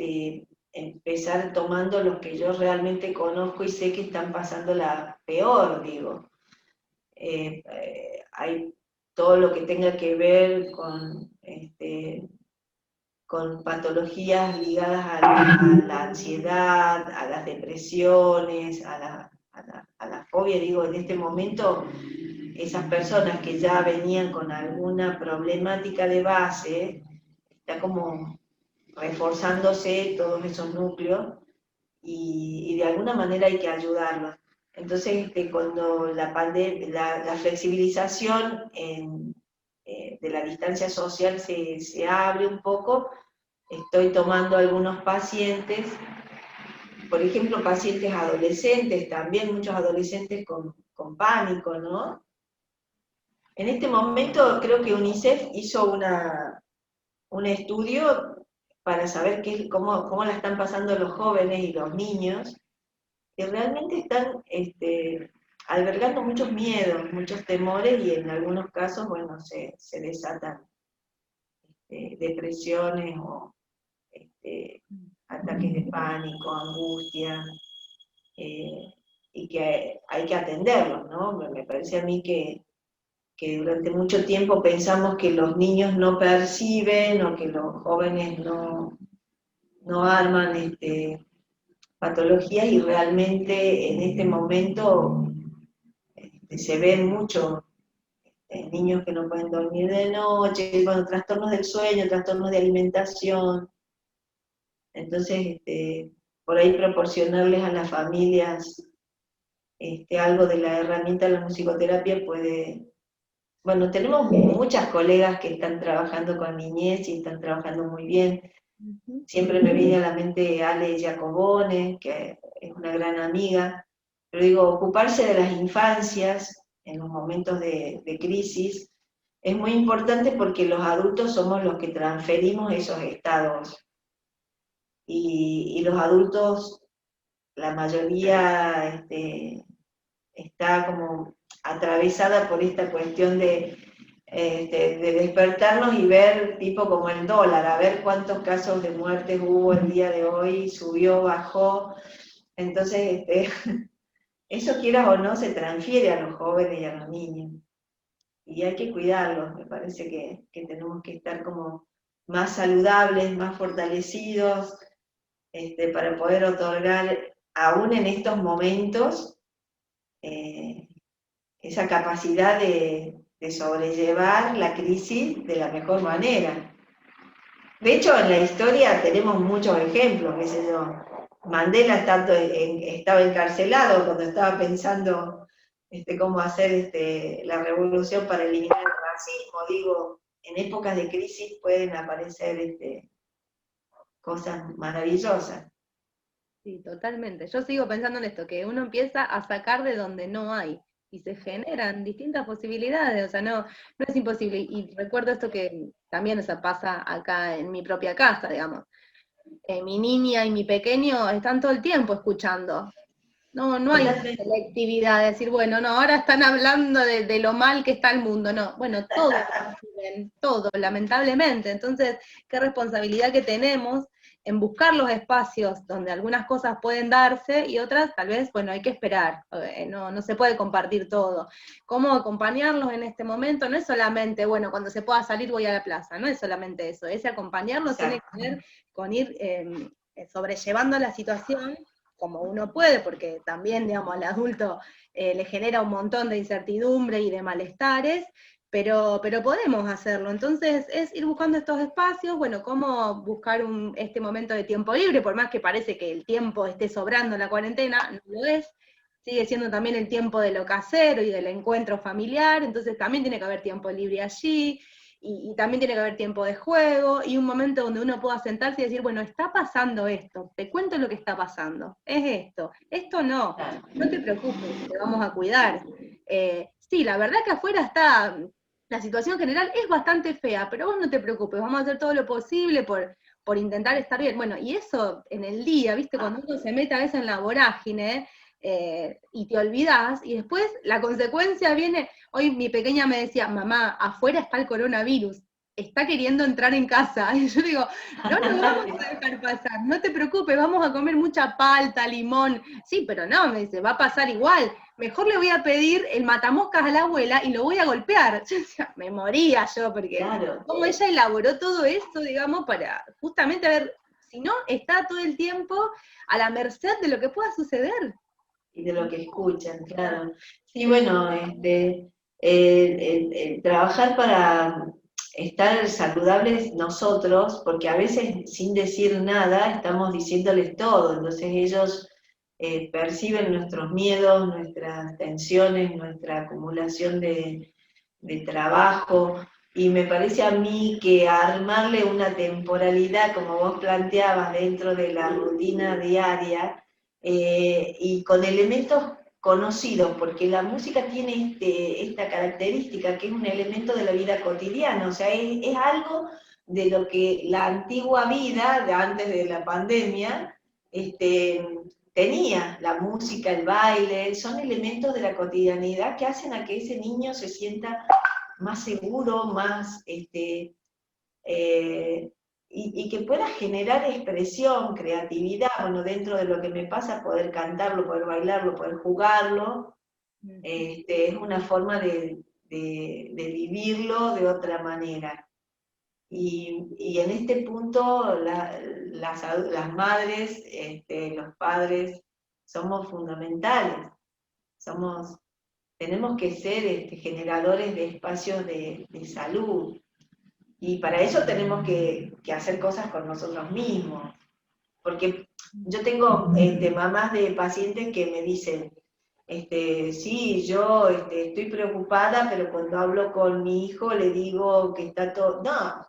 empezar tomando los que yo realmente conozco y sé que están pasando la peor, digo. Hay todo lo que tenga que ver con patologías ligadas a la ansiedad, a las depresiones, a la fobia, digo, en este momento esas personas que ya venían con alguna problemática de base, está como reforzándose todos esos núcleos y de alguna manera hay que ayudarlos. Entonces, cuando la flexibilización de la distancia social se abre un poco, estoy tomando algunos pacientes, por ejemplo, pacientes adolescentes, también muchos adolescentes con pánico, ¿no? En este momento creo que UNICEF hizo un estudio para saber cómo la están pasando los jóvenes y los niños, que realmente están albergando muchos miedos, muchos temores y en algunos casos, bueno, se desatan depresiones o ataques de pánico, angustia, y que hay que atenderlos, ¿no? Me parece a mí que durante mucho tiempo pensamos que los niños no perciben o que los jóvenes no arman patologías y realmente en este momento se ven muchos niños que no pueden dormir de noche, bueno, trastornos del sueño, trastornos de alimentación. Entonces, por ahí proporcionarles a las familias algo de la herramienta de la musicoterapia puede. Bueno, tenemos muchas colegas que están trabajando con niñez y están trabajando muy bien. Siempre me viene a la mente Ale Giacobone, que es una gran amiga. Pero digo, ocuparse de las infancias en los momentos de crisis es muy importante porque los adultos somos los que transferimos esos estados. Y los adultos, la mayoría está como atravesada por esta cuestión de despertarnos y ver tipo como el dólar, a ver cuántos casos de muertes hubo el día de hoy, subió, bajó. Entonces, eso quieras o no, se transfiere a los jóvenes y a los niños. Y hay que cuidarlos, me parece que tenemos que estar como más saludables, más fortalecidos, para poder otorgar, aún en estos momentos, esa capacidad de sobrellevar la crisis de la mejor manera. De hecho, en la historia tenemos muchos ejemplos, qué sé yo. Mandela estaba encarcelado cuando estaba pensando cómo hacer la revolución para eliminar el racismo. Digo, en épocas de crisis pueden aparecer cosas maravillosas. Sí, totalmente. Yo sigo pensando en esto, que uno empieza a sacar de donde no hay y se generan distintas posibilidades, o sea, no es imposible. Y recuerdo esto que también pasa acá en mi propia casa, digamos. Mi niña y mi pequeño están todo el tiempo escuchando. No hay selectividad, de decir, bueno, no, ahora están hablando de lo mal que está el mundo, no. Bueno, todos reciben, todo, lamentablemente. Entonces, qué responsabilidad que tenemos en buscar los espacios donde algunas cosas pueden darse y otras tal vez, bueno, hay que esperar, no se puede compartir todo. ¿Cómo acompañarlos en este momento? No es solamente, bueno, cuando se pueda salir voy a la plaza, no es solamente eso, ese acompañarlos tiene que ver con ir sobrellevando la situación como uno puede, porque también, digamos, al adulto le genera un montón de incertidumbre y de malestares, pero podemos hacerlo. Entonces es ir buscando estos espacios, bueno, cómo buscar este momento de tiempo libre, por más que parece que el tiempo esté sobrando en la cuarentena, no lo es, sigue siendo también el tiempo de lo casero y del encuentro familiar, entonces también tiene que haber tiempo libre allí, y también tiene que haber tiempo de juego, y un momento donde uno pueda sentarse y decir, bueno, está pasando esto, te cuento lo que está pasando, es esto no, no te preocupes, te vamos a cuidar. Sí, la verdad que afuera está, la situación general es bastante fea, pero vos no te preocupes, vamos a hacer todo lo posible por intentar estar bien. Bueno, y eso en el día, ¿viste? Cuando uno se mete a veces en la vorágine, y te olvidás, y después la consecuencia viene, hoy mi pequeña me decía, mamá, afuera está el coronavirus, está queriendo entrar en casa, y yo digo, no lo vamos a dejar pasar, no te preocupes, vamos a comer mucha palta, limón, sí, pero no, me dice, va a pasar igual, mejor le voy a pedir el matamoscas a la abuela y lo voy a golpear. Yo decía, me moría yo, porque Claro. como ella elaboró todo esto, digamos, para justamente ver, si no, está todo el tiempo a la merced de lo que pueda suceder. Y de lo que escuchan, claro. Sí, bueno, trabajar para estar saludables nosotros, porque a veces sin decir nada estamos diciéndoles todo, entonces ellos perciben nuestros miedos, nuestras tensiones, nuestra acumulación de trabajo, y me parece a mí que armarle una temporalidad, como vos planteabas, dentro de la rutina diaria, y con elementos conocidos, porque la música tiene esta característica, que es un elemento de la vida cotidiana, o sea, es algo de lo que la antigua vida, de antes de la pandemia, tenía, la música, el baile, son elementos de la cotidianidad que hacen a que ese niño se sienta más seguro, más y que pueda generar expresión, creatividad, bueno, dentro de lo que me pasa, poder cantarlo, poder bailarlo, poder jugarlo, es una forma de vivirlo de otra manera. Y en este punto las madres, los padres, somos fundamentales, tenemos que ser generadores de espacios de salud. Y para eso tenemos que hacer cosas con nosotros mismos. Porque yo tengo mamás de pacientes que me dicen, sí, yo estoy preocupada, pero cuando hablo con mi hijo le digo que está todo... No,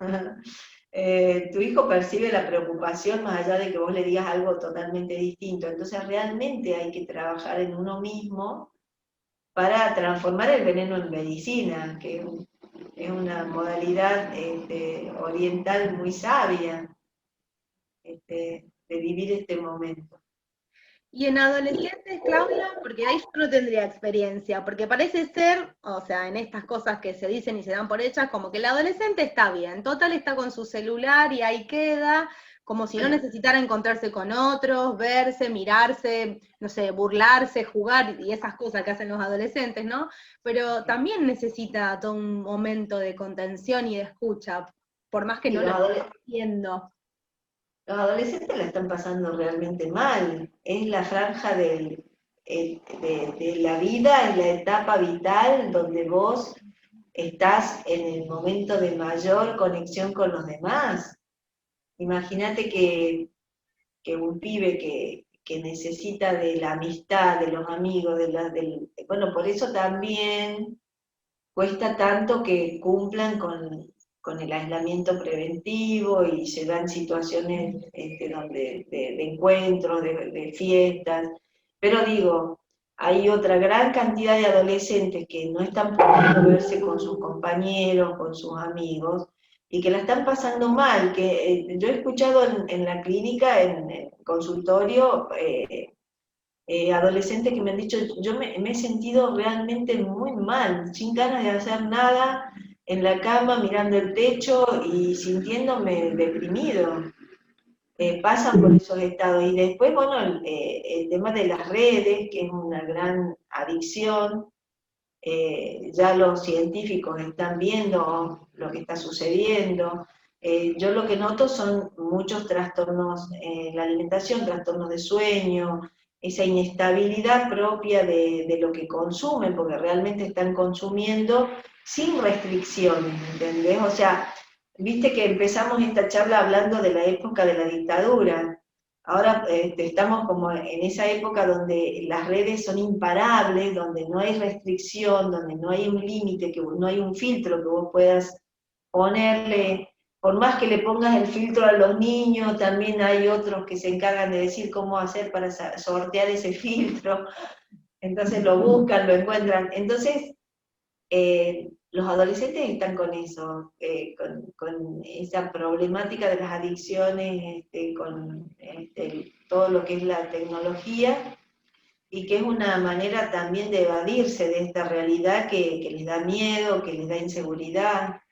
tu hijo percibe la preocupación más allá de que vos le digas algo totalmente distinto. Entonces realmente hay que trabajar en uno mismo para transformar el veneno en medicina, que es una modalidad oriental muy sabia, de vivir este momento. Y en adolescentes, Claudia, porque ahí yo no tendría experiencia, porque parece ser, o sea, en estas cosas que se dicen y se dan por hechas, como que el adolescente está bien, total está con su celular y ahí queda, como si no necesitara encontrarse con otros, verse, mirarse, no sé, burlarse, jugar y esas cosas que hacen los adolescentes, ¿no? Pero también necesita todo un momento de contención y de escucha, por más que Y no lo esté haciendo. los adolescentes la están pasando realmente mal. Es la franja de la vida, es la etapa vital donde vos estás en el momento de mayor conexión con los demás. Imagínate que un pibe que necesita de la amistad, de los amigos, bueno, por eso también cuesta tanto que cumplan con el aislamiento preventivo y se dan situaciones de encuentros, de fiestas. Pero digo, hay otra gran cantidad de adolescentes que no están pudiendo verse con sus compañeros, con sus amigos, y que la están pasando mal, que yo he escuchado en la clínica, en el consultorio, adolescentes que me han dicho, yo me he sentido realmente muy mal, sin ganas de hacer nada, en la cama mirando el techo y sintiéndome deprimido. Pasan por esos estados. Y después, bueno, el tema de las redes, que es una gran adicción, ya los científicos están viendo lo que está sucediendo. Yo lo que noto son muchos trastornos en la alimentación, trastornos de sueño, esa inestabilidad propia de lo que consumen, porque realmente están consumiendo sin restricciones, ¿entendés? O sea, viste que empezamos esta charla hablando de la época de la dictadura. Ahora estamos como en esa época donde las redes son imparables, donde no hay restricción, donde no hay un límite, que no hay un filtro que vos puedas ponerle. Por más que le pongas el filtro a los niños, también hay otros que se encargan de decir cómo hacer para sortear ese filtro. Entonces lo buscan, lo encuentran. Entonces, los adolescentes están con eso, con esa problemática de las adicciones, con todo lo que es la tecnología, y que es una manera también de evadirse de esta realidad que les da miedo, que les da inseguridad.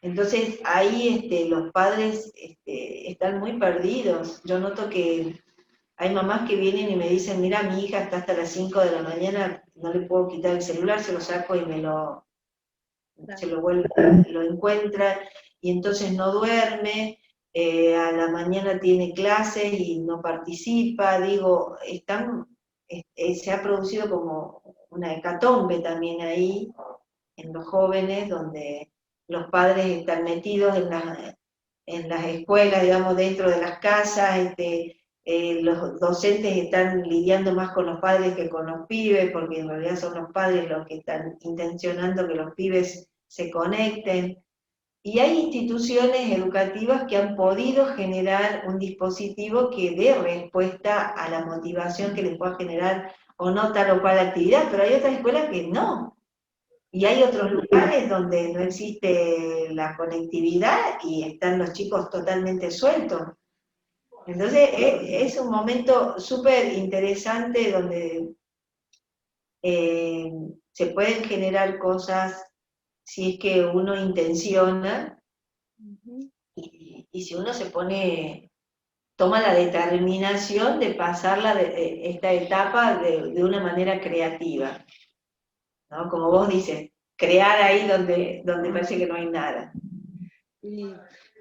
Entonces ahí los padres están muy perdidos. Yo noto que hay mamás que vienen y me dicen, mira, mi hija está hasta las 5 de la mañana, no le puedo quitar el celular, se lo saco y se lo vuelve, lo encuentra, y entonces no duerme, a la mañana tiene clases y no participa. Digo, se ha producido como una hecatombe también ahí, en los jóvenes, donde los padres están metidos en las escuelas, digamos, dentro de las casas. Los docentes están lidiando más con los padres que con los pibes, porque en realidad son los padres los que están intencionando que los pibes se conecten. Y hay instituciones educativas que han podido generar un dispositivo que dé respuesta a la motivación que les pueda generar o no tal o cual actividad, pero hay otras escuelas que no. Y hay otros lugares donde no existe la conectividad y están los chicos totalmente sueltos. Entonces es un momento súper interesante donde se pueden generar cosas si es que uno intenciona, y si uno se pone, toma la determinación de pasarla esta etapa de una manera creativa, ¿no? Como vos dices, crear ahí donde parece que no hay nada. Y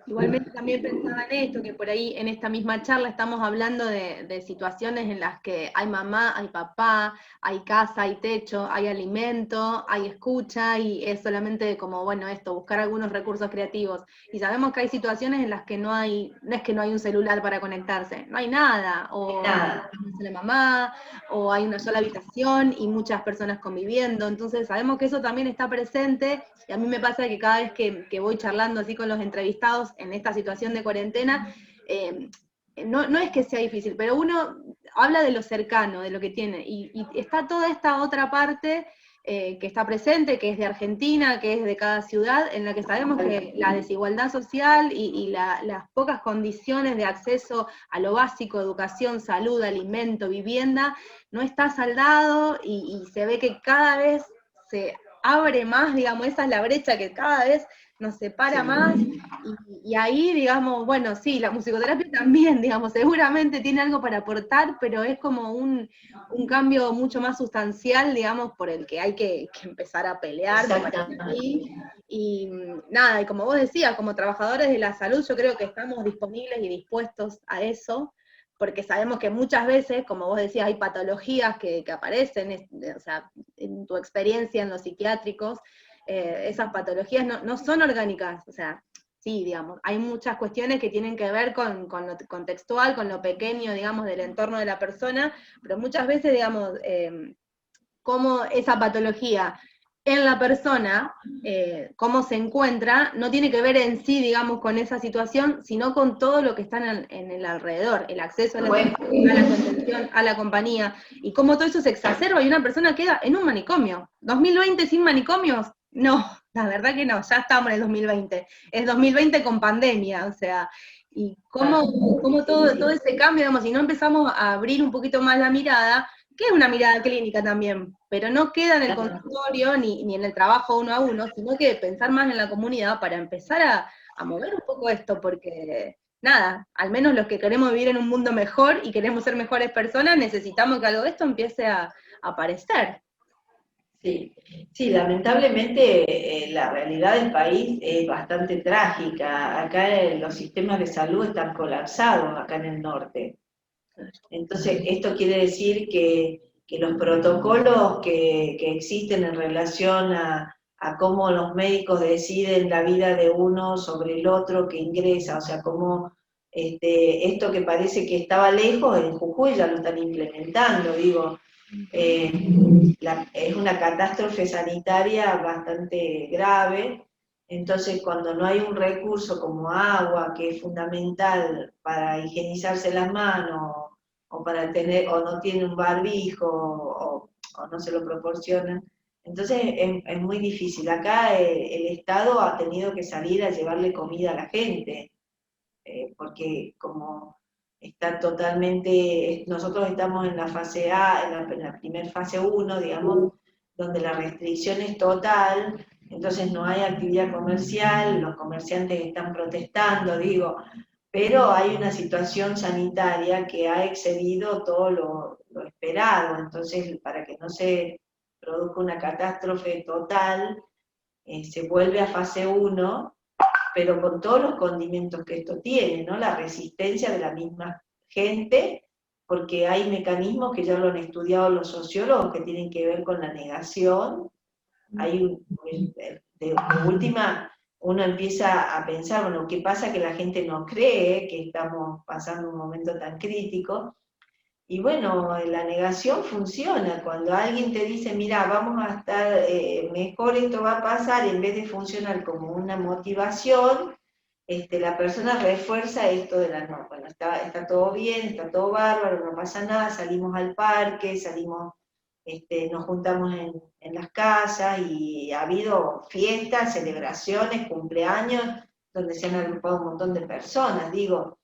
igualmente también pensaba en esto, que por ahí en esta misma charla estamos hablando de situaciones en las que hay mamá, hay papá, hay casa, hay techo, hay alimento, hay escucha, y es solamente como, bueno, esto, buscar algunos recursos creativos. Y sabemos que hay situaciones en las que no es que no hay un celular para conectarse, no hay nada, o Nada. una sola mamá, o hay una sola habitación y muchas personas conviviendo. Entonces sabemos que eso también está presente, y a mí me pasa que cada vez que voy charlando así con los entrevistados en esta situación de cuarentena, no es que sea difícil, pero uno habla de lo cercano, de lo que tiene, y está toda esta otra parte que está presente, que es de Argentina, que es de cada ciudad, en la que sabemos que la desigualdad social y las pocas condiciones de acceso a lo básico, educación, salud, alimento, vivienda, no está saldado, y se ve que cada vez se abre más, digamos, esa es la brecha que cada vez nos separa más, y ahí, digamos, bueno, sí, la musicoterapia también, digamos, seguramente tiene algo para aportar, pero es como un cambio mucho más sustancial, digamos, por el que hay que empezar a pelear, me parece a mí. Y nada, y como vos decías, como trabajadores de la salud, yo creo que estamos disponibles y dispuestos a eso, porque sabemos que muchas veces, como vos decías, hay patologías que aparecen, o sea, en tu experiencia en los psiquiátricos, esas patologías no son orgánicas, o sea, sí, digamos, hay muchas cuestiones que tienen que ver con lo contextual, con lo pequeño, digamos, del entorno de la persona, pero muchas veces, digamos, cómo esa patología en la persona, cómo se encuentra, no tiene que ver en sí, digamos, con esa situación, sino con todo lo que está en el alrededor, el acceso a la contención, a la compañía, y cómo todo eso se exacerba y una persona queda en un manicomio. 2020 sin manicomios, no, la verdad que no, ya estamos en el 2020, es 2020 con pandemia, o sea, y cómo todo ese cambio, digamos, si no empezamos a abrir un poquito más la mirada, que es una mirada clínica también, pero no queda en el consultorio ni en el trabajo uno a uno, sino que pensar más en la comunidad para empezar a mover un poco esto, porque nada, al menos los que queremos vivir en un mundo mejor y queremos ser mejores personas, necesitamos que algo de esto empiece a aparecer. Sí, sí, lamentablemente la realidad del país es bastante trágica. Acá los sistemas de salud están colapsados, acá en el norte. Entonces, esto quiere decir que los protocolos que existen en relación a cómo los médicos deciden la vida de uno sobre el otro que ingresa, o sea, cómo esto que parece que estaba lejos, en Jujuy ya lo están implementando, digo, es una catástrofe sanitaria bastante grave. Entonces, cuando no hay un recurso como agua, que es fundamental para higienizarse las manos, o para tener, o no tiene un barbijo, o no se lo proporcionan, entonces es muy difícil. Acá el Estado ha tenido que salir a llevarle comida a la gente, porque como está totalmente, nosotros estamos en la fase A, en la primera fase 1, digamos, donde la restricción es total, entonces no hay actividad comercial, los comerciantes están protestando, digo, pero hay una situación sanitaria que ha excedido todo lo esperado, entonces para que no se produzca una catástrofe total, se vuelve a fase 1, pero con todos los condimentos que esto tiene, ¿no? La resistencia de la misma gente, porque hay mecanismos que ya lo han estudiado los sociólogos que tienen que ver con la negación. Hay de última, uno empieza a pensar, bueno, ¿qué pasa que la gente no cree que estamos pasando un momento tan crítico? Y bueno, la negación funciona. Cuando alguien te dice, mira, vamos a estar mejor, esto va a pasar, en vez de funcionar como una motivación, la persona refuerza esto de la no. Bueno, está todo bien, está todo bárbaro, no pasa nada, salimos al parque, salimos, nos juntamos en las casas y ha habido fiestas, celebraciones, cumpleaños, donde se han agrupado un montón de personas. Digo,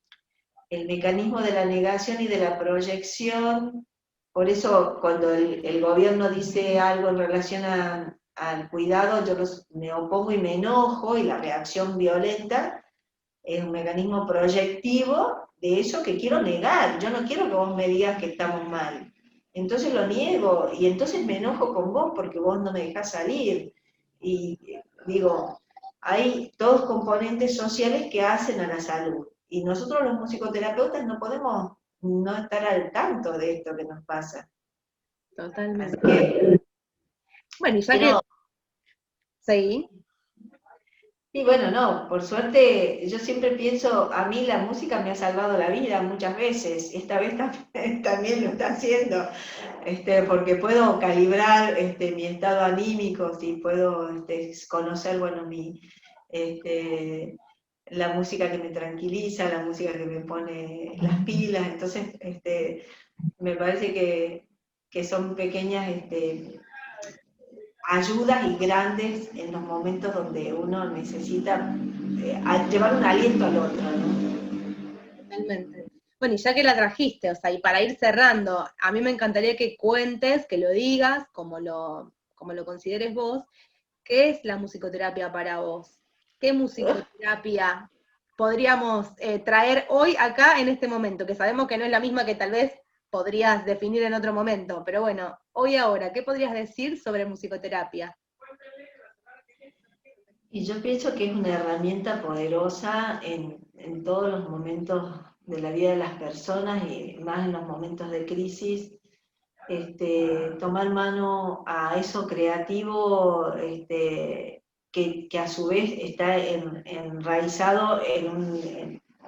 el mecanismo de la negación y de la proyección, por eso cuando el gobierno dice algo en relación al cuidado, yo me opongo y me enojo, y la reacción violenta es un mecanismo proyectivo de eso que quiero negar. Yo no quiero que vos me digas que estamos mal. Entonces lo niego, y entonces me enojo con vos porque vos no me dejás salir. Y digo, hay todos componentes sociales que hacen a la salud. Y nosotros los musicoterapeutas no podemos no estar al tanto de esto que nos pasa. Así Totalmente. que Bueno, y ya que quiero. sí, Y bueno, no, por suerte yo siempre pienso, a mí la música me ha salvado la vida muchas veces, esta vez también lo está haciendo, porque puedo calibrar mi estado anímico, si puedo conocer, bueno, este, la música que me tranquiliza, la música que me pone las pilas, entonces me parece que son pequeñas ayudas y grandes en los momentos donde uno necesita llevar un aliento al otro, ¿no? totalmente. Bueno, y ya que la trajiste, o sea, y para ir cerrando, a mí me encantaría que cuentes, que lo digas, como lo consideres vos, ¿qué es la musicoterapia para vos? ¿Qué musicoterapia podríamos traer hoy acá en este momento? Que sabemos que no es la misma que tal vez podrías definir en otro momento, pero bueno, hoy ahora, ¿qué podrías decir sobre musicoterapia? Y yo pienso que es una herramienta poderosa en todos los momentos de la vida de las personas, y más en los momentos de crisis. Tomar mano a eso creativo, que a su vez está enraizado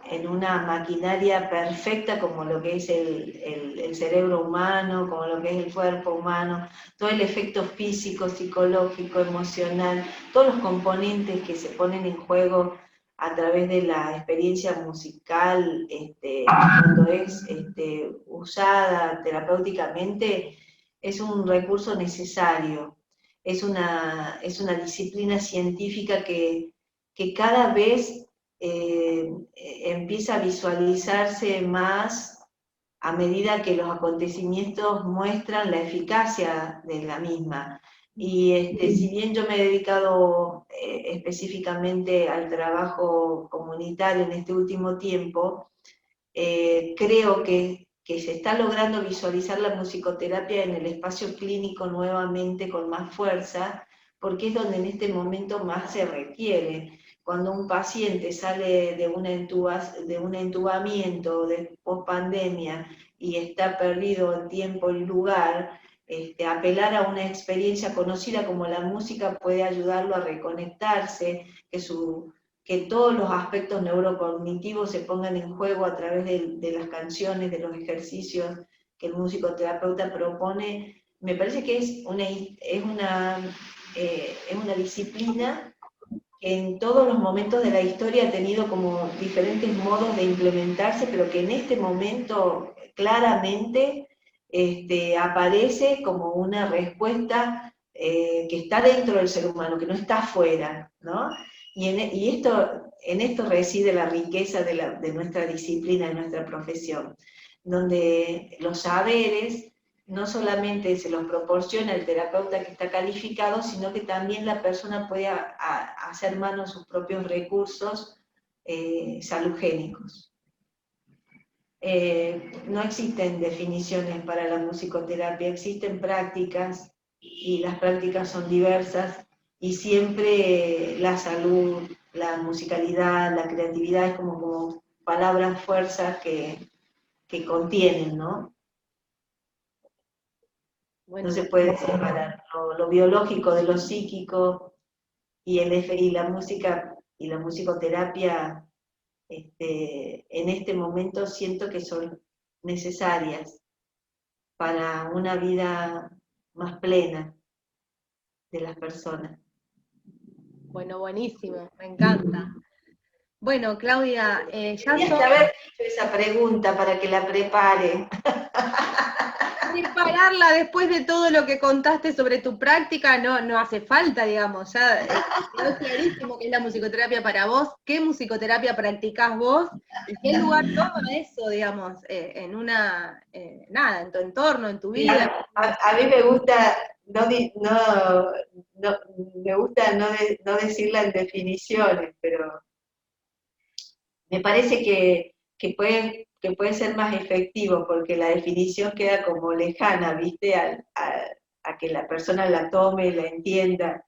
en una maquinaria perfecta como lo que es el cerebro humano, como lo que es el cuerpo humano, todo el efecto físico, psicológico, emocional, todos los componentes que se ponen en juego a través de la experiencia musical, cuando es usada terapéuticamente, es un recurso necesario, es una disciplina científica que cada vez empieza a visualizarse más a medida que los acontecimientos muestran la eficacia de la misma. Y si bien yo me he dedicado específicamente al trabajo comunitario en este último tiempo, creo que se está logrando visualizar la musicoterapia en el espacio clínico nuevamente con más fuerza, porque es donde en este momento más se requiere. cuando un paciente sale de un entubamiento de pospandemia y está perdido en tiempo y lugar, apelar a una experiencia conocida como la música puede ayudarlo a reconectarse, que todos los aspectos neurocognitivos se pongan en juego a través de las canciones, de los ejercicios que el musicoterapeuta propone. Me parece que es una disciplina que en todos los momentos de la historia ha tenido como diferentes modos de implementarse, pero que en este momento claramente aparece como una respuesta que está dentro del ser humano, que no está afuera, ¿no? En esto reside la riqueza de nuestra disciplina, de nuestra profesión, donde los saberes no solamente se los proporciona el terapeuta que está calificado, sino que también la persona puede hacer mano de sus propios recursos salugénicos. No existen definiciones para la musicoterapia, existen prácticas y las prácticas son diversas y siempre la salud, la musicalidad, la creatividad es como palabras fuerzas que contienen, ¿no? Bueno, No se puede separar lo biológico de lo psíquico y la música y la musicoterapia en este momento siento que son necesarias para una vida más plena de las personas. bueno, buenísimo, me encanta. Bueno, Claudia, ya Deberías son haber hecho esa pregunta para que la prepare. prepararla después de todo lo que contaste sobre tu práctica, no hace falta, digamos, ya quedó clarísimo qué es la musicoterapia para vos, qué musicoterapia practicás vos, y qué lugar toma eso, digamos, en tu entorno, en tu vida. A mí me gusta me gusta no decirla en definiciones, pero me parece que puede ser más efectivo, porque la definición queda como lejana, ¿viste? A que la persona la tome, la entienda.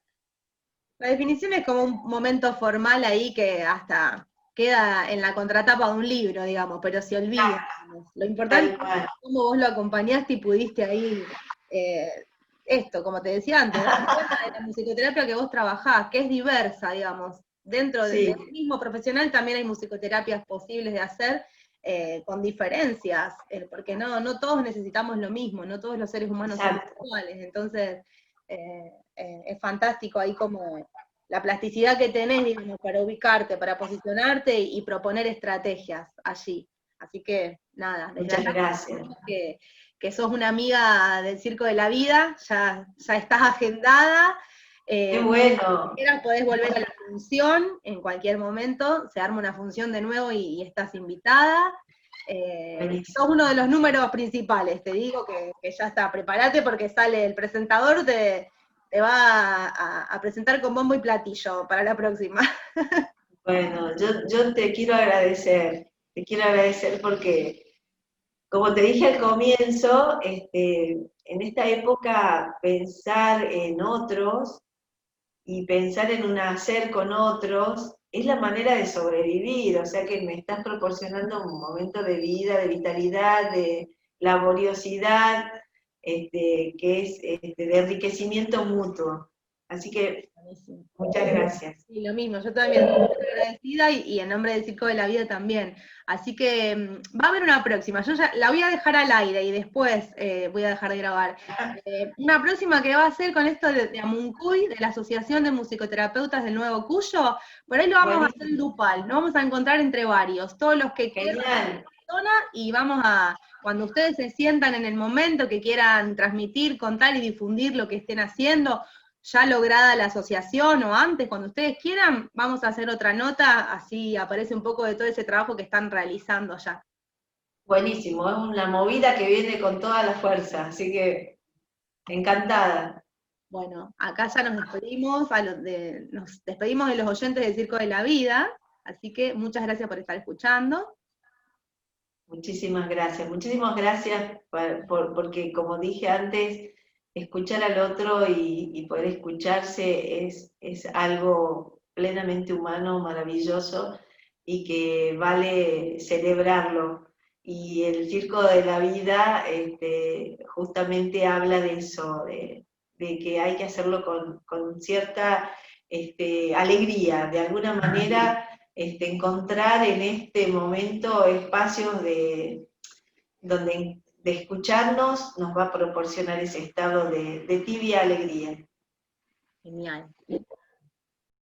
La definición es como un momento formal ahí que hasta queda en la contratapa de un libro, digamos, pero se olvida. Digamos. Lo importante Tal cual. es cómo vos lo acompañaste y pudiste ahí, como te decía antes, darte cuenta de la musicoterapia que vos trabajás, que es diversa, digamos. Dentro Sí, del mismo profesional también hay musicoterapias posibles de hacer, con diferencias, porque no todos necesitamos lo mismo, no todos los seres humanos son exacto. iguales, entonces es fantástico ahí como la plasticidad que tenés, digamos, para ubicarte, para posicionarte y proponer estrategias allí. Así que, nada, desde Muchas acá gracias. que sos una amiga del Circo de la Vida, ya estás agendada. Qué Cuando bueno. quieras podés volver a la función en cualquier momento, se arma una función de nuevo y estás invitada. Sos Buenísimo. uno de los números principales, te digo que ya está, prepárate porque sale el presentador, te va a presentar con bombo y platillo para la próxima. Bueno, yo te quiero agradecer porque, como te dije al comienzo, en esta época pensar en otros y pensar en un hacer con otros es la manera de sobrevivir, o sea que me estás proporcionando un momento de vida, de vitalidad, de laboriosidad, que es de enriquecimiento mutuo. Así que Buenísimo. muchas gracias. Sí, lo mismo, yo también estoy muy agradecida y en nombre del Circo de la Vida también. Así que va a haber una próxima, yo ya la voy a dejar al aire y después voy a dejar de grabar. Una próxima que va a ser con esto de Amuncuy, de la Asociación de Musicoterapeutas del Nuevo Cuyo, por ahí lo vamos a hacer Buenísimo, grupal, nos vamos a encontrar entre varios, todos los que quieran genial. persona, y vamos a, cuando ustedes se sientan en el momento que quieran transmitir, contar y difundir lo que estén haciendo, ya lograda la asociación o antes, cuando ustedes quieran, vamos a hacer otra nota, así aparece un poco de todo ese trabajo que están realizando ya. Buenísimo, es una movida que viene con toda la fuerza, así que encantada. Bueno, acá ya nos despedimos, nos despedimos de los oyentes del Circo de la Vida, así que muchas gracias por estar escuchando. Muchísimas gracias porque como dije antes, escuchar al otro y poder escucharse es algo plenamente humano, maravilloso, y que vale celebrarlo. Y el Circo de la Vida justamente habla de eso, de que hay que hacerlo con cierta alegría, de alguna manera encontrar en este momento espacios de escucharnos nos va a proporcionar ese estado de tibia alegría. Genial.